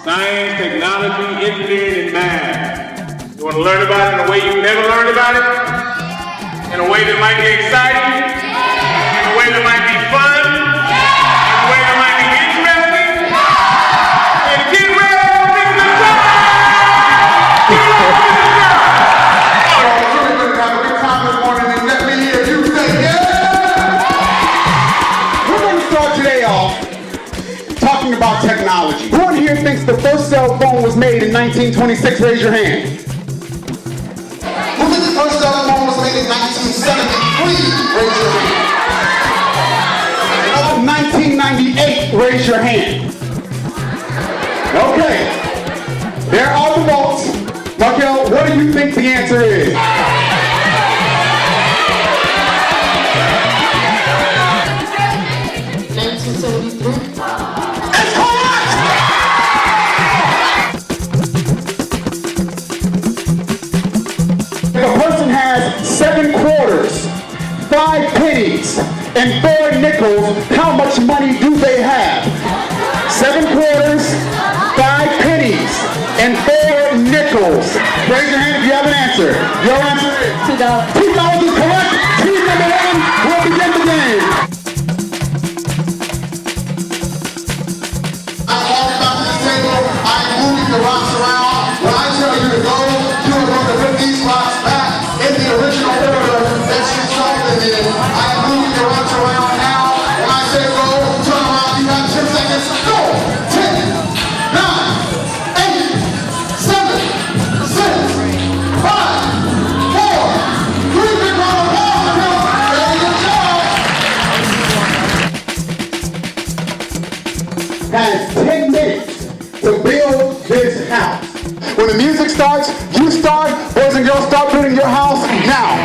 Science, technology, engineering, and math. You want to learn about it in a way you've never learned about it? In a way that might be exciting? In a way that might be fun? In a way that might be interesting? And get ready for the time! Get ready for the time! Oh, we're going to have a good time this morning, and let me hear you say yeah! We're going to start today off talking about technology. Who in here thinks the first cell phone was made in 1926? Raise your hand. Who thinks the first cell phone was made in 1973? Raise your hand. 1998, raise your hand. Okay. There are the votes. Markel, what do you think the answer is? If a person has 7 quarters, 5 pennies, and 4 nickels, how much money do they have? 7 quarters, 5 pennies, and 4 nickels. Raise your hand if you have an answer. Your answer is $2. $2 is correct. Team number 1 will begin the game. I'm all about this table. I'm moving the rocks around. When I tell you to go, you are going to put these rocks back in the original order that you saw them in. I'm moving the rocks around now. When I say go, turn around. You got 10 seconds. Go! 10, 9, 8, 7, 6, 5, 4, 3, big round of applause. Very good job. Has 10 minutes to build this house. When the music starts, you start, boys and girls, start building your house now.